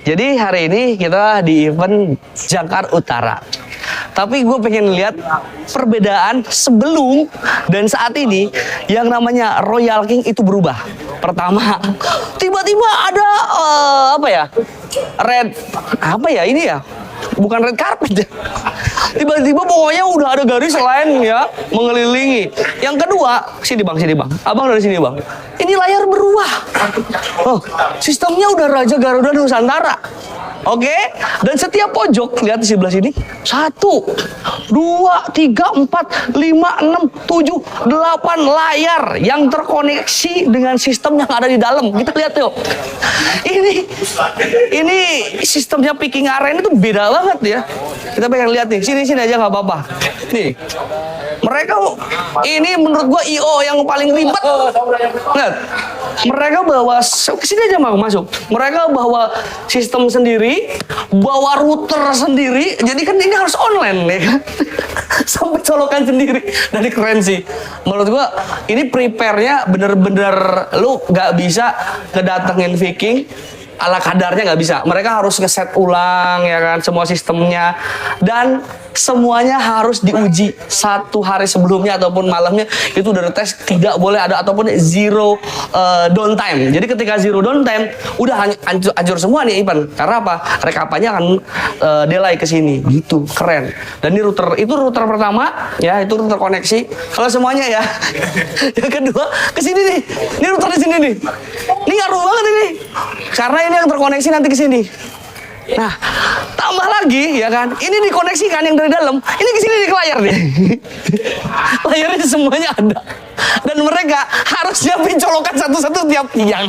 Jadi hari ini kita di event Jakarta Utara. Tapi gue pengen lihat perbedaan sebelum dan saat ini yang namanya Royal King itu berubah. Pertama, tiba-tiba ada ini ya? Bukan red carpet ya. Tiba-tiba pokoknya udah ada garis lain ya mengelilingi. Yang kedua, sini bang. Abang dari sini bang. Ini layar berubah. Oh, sistemnya udah Raja Garuda Nusantara. Oke, dan setiap pojok lihat di sebelah sini 1, 2, 3, 4, 5, 6, 7, 8 layar yang terkoneksi dengan sistem yang ada di dalam. Kita lihat yuk. Ini sistemnya picking arena itu beda banget ya. Kita pengen lihat nih, sini aja nggak apa-apa. Nih, mereka ini menurut gua IO yang paling ribet. Lihat, mereka bawa kesini aja masuk. Mereka bawa sistem sendiri, bawa router sendiri. Jadi kan ini harus online ya kan. Sampai colokan sendiri. Dan keren sih. Menurut gua ini prepare-nya bener-bener lu nggak bisa ngedatengin Viking ala kadarnya, nggak bisa. Mereka harus ngeset ulang ya kan semua sistemnya, dan semuanya harus diuji 1 hari sebelumnya ataupun malamnya. Itu udah tes, tidak boleh ada ataupun zero downtime. Jadi ketika zero downtime udah hancur semua nih Ipan. Karena apa? Rekapannya akan delay ke sini. Gitu, keren. Dan ini itu router pertama ya, itu router koneksi. Kalau semuanya ya. Yang kedua ke sini nih. Ini router di sini nih. Ini ngaruh banget ini. Karena ini yang terkoneksi nanti ke sini. Nah, tambah lagi ya kan, ini dikoneksikan yang dari dalam, ini ke sini ke layar nih. Layarnya semuanya ada. Dan mereka harus siapin colokan satu-satu tiap tiang.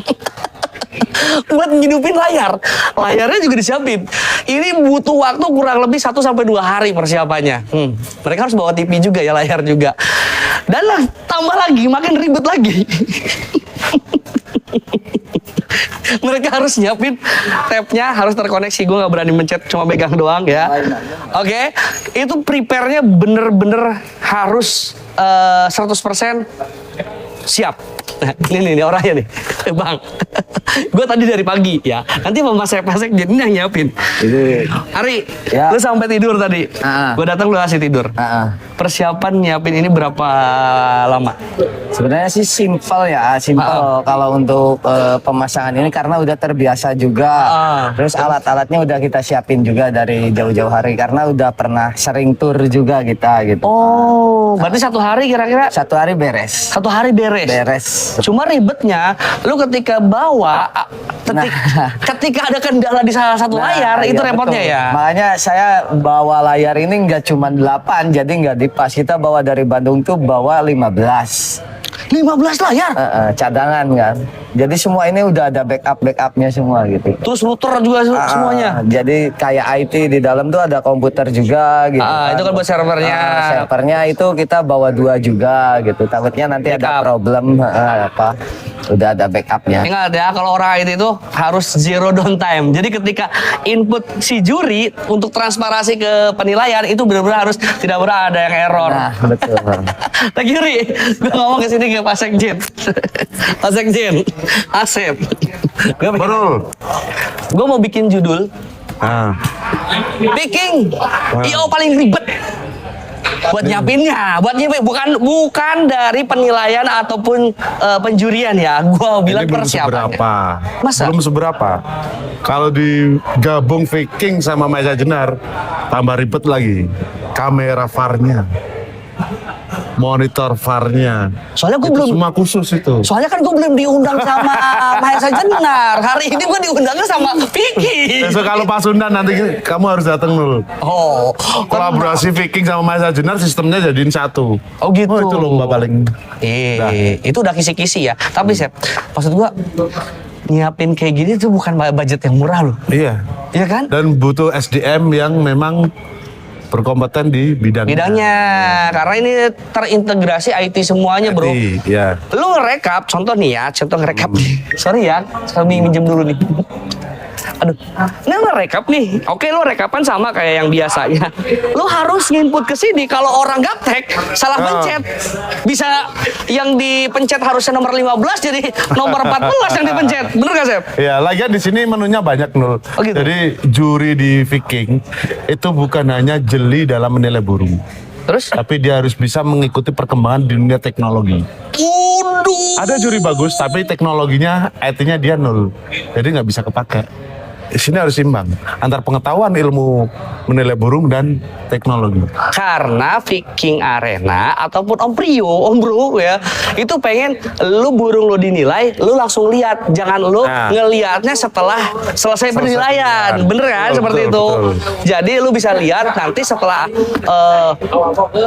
Buat ngidupin layar. Layarnya juga disiapin. Ini butuh waktu kurang lebih 1 sampai 2 hari persiapannya. Mereka harus bawa TV juga ya, layar juga. Dan lah, tambah lagi, makin ribet lagi. Mereka harus nyiapin tabnya, harus terkoneksi. Gue nggak berani mencet, cuma pegang doang ya. Oke, itu prepare-nya bener-bener harus 100% siap. Nah, ini orangnya nih, bang. Gue tadi dari pagi ya. Nanti Mas Pasek jadi yang nyiapin. Ari, lu sampai tidur tadi. Gue datang lu kasih tidur. Persiapan nyiapin ini berapa lama? Sebenarnya sih simpel ya, kalau untuk pemasangan ini karena udah terbiasa juga. Terus alat-alatnya udah kita siapin juga dari jauh-jauh hari karena udah pernah sering tur juga kita gitu. Oh, berarti 1 hari kira-kira? 1 hari beres. 1 hari beres. Beres. Cuma ribetnya, lu ketika bawa, ketika ada kendala di salah satu layar, itu repotnya betul. ya. Makanya saya bawa layar ini nggak cuma 8, jadi nggak dipas. Kita bawa dari Bandung tuh bawa 15. 15 layar? Cadangan kan. Jadi semua ini udah ada backupnya semua gitu. Terus router juga semuanya? Jadi kayak IT di dalam tuh ada komputer juga gitu kan. Itu kan buat servernya. Servernya itu kita bawa 2 juga gitu. Takutnya nanti ada problem udah ada backupnya. Ingat ya, kalau orang IT itu harus zero downtime. Jadi ketika input si juri untuk transparansi ke penilaian itu benar-benar harus tidak pernah ada yang error. Nah, betul. Tak kiri, gue ngomong ke sini ke Pak Sekjen. Pak Sekjen, Asep. Gue mau bikin judul. Viking, IO paling ribet. Buat nyiapinnya, bukan dari penilaian ataupun penjurian ya. Gua bilang persiapannya. Masa? Belum seberapa. Kalau digabung Viking sama Maesa Jenar, tambah ribet lagi. Kamera VAR-nya, monitor VAR-nya. Soalnya gue belum semua khusus itu. Soalnya kan gue belum diundang sama Maesa Jenar. Hari ini gue diundangnya sama Viking. Besok kalau Pasundan nanti kamu harus datang dulu. Oh, kolaborasi Viking sama Maesa Jenar sistemnya jadiin 1. Oh gitu. Oh, itu lomba paling. Itu udah kisi-kisi ya. Tapi Sep, maksud gue nyiapin kayak gini tuh bukan budget yang murah loh. Iya. Iya kan? Dan butuh SDM yang memang berkompeten di bidangnya. Karena ini terintegrasi IT semuanya, bro. Iya. Lu ngerekap, contoh nih ya, ngerekap nih. Sorry ya, kami minjem dulu nih. aduh, ini ngerekap nih. Oke, lo rekapan sama kayak yang biasanya. Lo harus nginput ke sini. Kalau orang gaptek, salah pencet. Bisa yang dipencet harusnya nomor 15 jadi nomor 14 yang dipencet. Bener gak, Sep? Ya, lagian di sini menunya banyak, Nul. Oh, gitu? Jadi juri di Viking itu bukan hanya jeli dalam menilai burung, Terus? tapi dia harus bisa mengikuti perkembangan di dunia teknologi. Waduh. Ada juri bagus, tapi teknologinya, IT-nya dia nol. Jadi nggak bisa kepake. Di sini harus imbang antar pengetahuan ilmu menilai burung dan teknologi. Karena Viking Arena ataupun Om Prio, Om Bro ya, itu pengen lu burung lu dinilai, lu langsung lihat, jangan lu ngelihatnya setelah selesai penilaian. Bener kan? Betul, Seperti betul, itu. betul. Jadi lu bisa lihat nanti setelah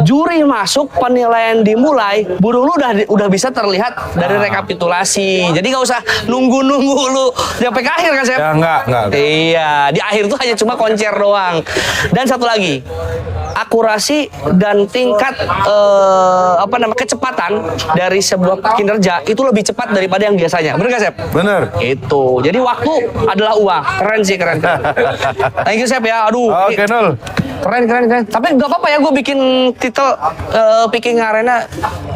juri masuk, penilaian dimulai, burung lu udah bisa terlihat dari rekapitulasi. Jadi nggak usah nunggu-nunggu lu sampai ke akhir kan, Sep? Ya enggak. Iya, di akhir tuh hanya cuma koncer doang. Dan satu lagi, akurasi dan tingkat kecepatan dari sebuah kinerja itu lebih cepat daripada yang biasanya. Bener gak, Sep? Bener. Itu. Jadi waktu adalah uang. Keren sih, keren. Thank you, Sep ya. Aduh. Oke, Nul. Keren. Tapi nggak apa-apa ya gue bikin titel Viking Arena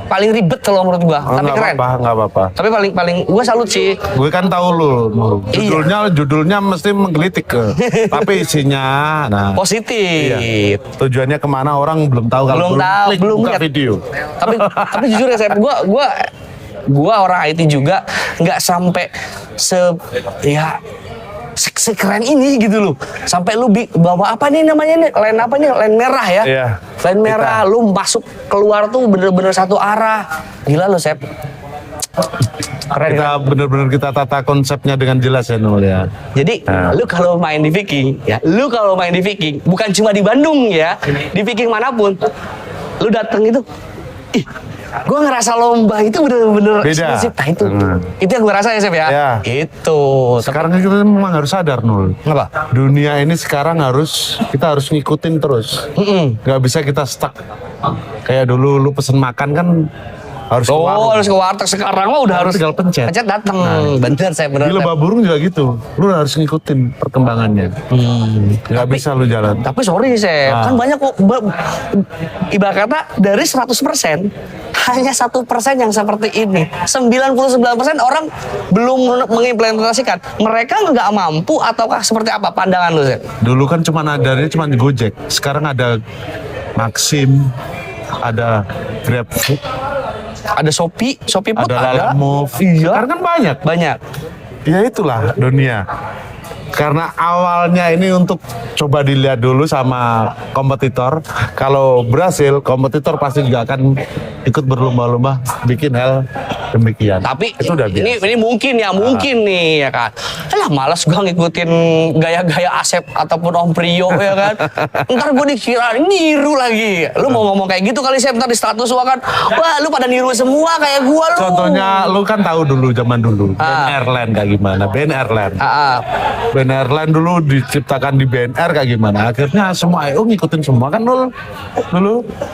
paling ribet kalau menurut gue. Tapi keren. Nggak apa-apa. Tapi paling gue salut sih. Gue kan tahu lu, judulnya mesti menggelitik tapi isinya, Positif. tujuannya kemana orang belum tahu kalau klik belum buka lihat video. Tapi jujur ya, saya gua orang IT juga nggak sampai sekeren ini gitu loh. Sampai lu bawa apa nih namanya nih? Line merah ya. Iya. Line merah, lu masuk keluar tuh bener-bener satu arah. Gila lo, Sep. Keren. Bener-bener kita tata konsepnya dengan jelas ya, Nul ya. Jadi lu kalau main di Viking bukan cuma di Bandung ya, di Viking manapun lu dateng itu, gue ngerasa lomba itu bener-bener Beda. eksklusif. Nah itu yang gue rasa ya, Sep ya. Ya. Itu. Sekarang kita memang harus sadar, Nul. Apa? Dunia ini sekarang kita harus ngikutin terus. Nggak bisa kita stuck. Kayak dulu lu pesen makan kan harus ke warung. Harus ke warteg. Sekarang mah udah harus tinggal pencet. dateng. Bener, saya bener. Di lebah burung juga gitu. Lu harus ngikutin perkembangannya. Nggak bisa lu jalan. Tapi sorry, saya kan banyak kok. Ibarat kata dari 100% hanya 1% yang seperti ini. 99% orang belum mengimplementasikan. Mereka nggak mampu ataukah seperti apa pandangan lu, Sep? Dulu kan cuma di Gojek. Sekarang ada Maxim, ada GrabFood, Ada Shopee Food ada Lalamove. Iya. Sekarang kan banyak. Ya itulah dunia. Karena awalnya ini untuk coba dilihat dulu sama kompetitor. Kalau berhasil, kompetitor pasti juga akan ikut berlomba-lomba bikin hal demikian. Tapi itu udah biasa. ini mungkin nih ya kan. Alah malas gua ngikutin gaya-gaya Asep ataupun Om Prio ya kan. Ntar gua dikira niru lagi. Lu mau ngomong kayak gitu kali, Sep, ntar di status gua kan. Wah, lu pada niru semua kayak gua lu. Contohnya lu kan tahu dulu zaman dulu band Airline kayak gimana. Band Airline. Band Airline dulu diciptakan di BNR kayak gimana. Akhirnya semua IO ngikutin semua kan dulu.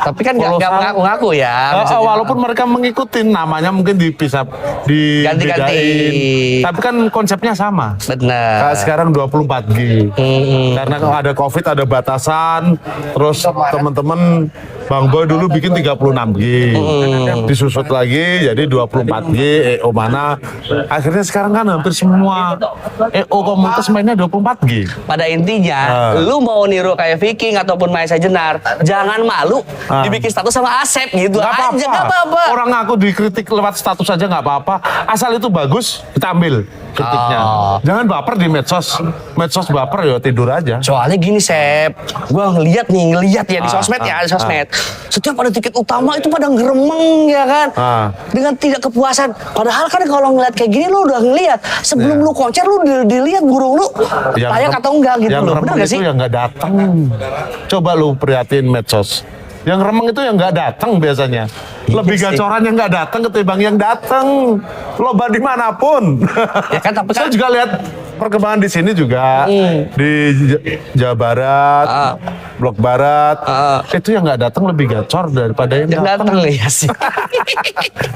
Tapi kan nggak ngaku-ngaku ya. Walaupun mereka mengikutin, namanya mungkin dipisah, dibedain. Tapi kan konsepnya sama. Benar. Sekarang 24G. Karena kalau ada COVID ada batasan. Terus teman-teman Bang Boy dulu bikin 36G. Disusut lagi jadi 24G. EO mana. Akhirnya sekarang kan hampir semua EO komunitas mainnya 24G. Pada intinya, lu mau niru kayak Viking ataupun Maesa Jenar, jangan malu dibikin status sama Asep gitu aja, nggak apa-apa. Orang aku dikritik lewat status aja nggak apa-apa. Asal itu bagus, kita ambil kritiknya. Jangan baper di medsos. Medsos baper ya tidur aja. Soalnya gini, Sep, gua ngeliat ya di sosmed di sosmed. Setiap ada tiket utama itu pada ngeremeng ya kan, dengan tidak kepuasan. Padahal kan kalau ngeliat kayak gini lu udah ngeliat sebelum lu konser lu dilihat burung lu layak atau enggak gitu loh. Bener gak sih? Yang nggak datang. Coba lu prihatin medsos. Yang remeng itu yang nggak datang biasanya. Lebih gacoran yang nggak datang ketimbang yang datang. Loba dimanapun. Ya kan, tapi saya juga lihat perkembangan di sini juga di Jawa Barat. Blok Barat. Itu yang nggak datang lebih gacor daripada yang Yang datang. datang ya sih.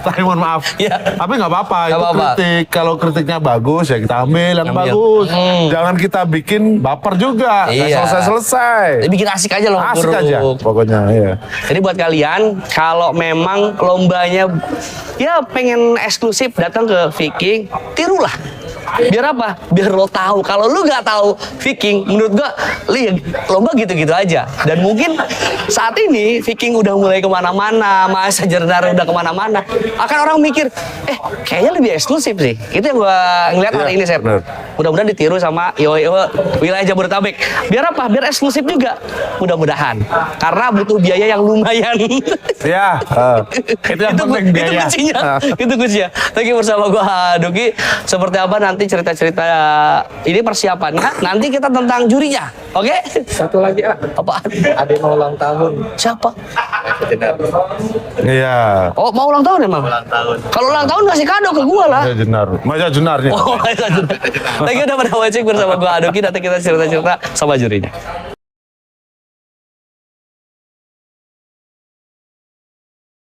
Tapi mohon maaf. Iya. Tapi nggak apa-apa. Nggak Itu apa-apa. kritik. Kalau kritiknya bagus ya kita ambil yang Ambil. bagus. Jangan kita bikin baper juga. Nggak Iya. selesai-selesai. Bikin asik aja loh. Asik Bro. aja. Pokoknya ya. Jadi buat kalian kalau memang lombanya ya pengen eksklusif datang ke Viking, tirulah. Biar apa? Biar lo tahu. Kalau lu nggak tahu Viking, menurut gua lomba gitu-gitu aja. Dan mungkin saat ini Viking udah mulai kemana-mana, Mas Jernar udah kemana-mana. Akan orang mikir, kayaknya lebih eksklusif sih. Itu yang gua ngeliat hari Iya, ini, Sep. bener. Mudah-mudahan ditiru sama IO wilayah Jabodetabek. Biar apa? Biar eksklusif juga. Mudah-mudahan. Karena butuh biaya yang lumayan. Ya. Itu yang penting Itu biaya. kuncinya. Itu kuncinya. Thank you bersama gua Duki. Seperti apa nanti cerita-cerita ini persiapannya. Nanti kita tentang jurinya. Oke? Satu lagi, Apaan? ada mau ulang tahun. Siapa? Iya. Oh, mau ulang tahun emang? Ulang tahun. Kalau ulang tahun kasih kado ke gua lah. Masa Jenar. Masa Jenarnya. Oh, thank you udah pada watching bersama gua Aduki. Nanti kita cerita-cerita sama jurinya.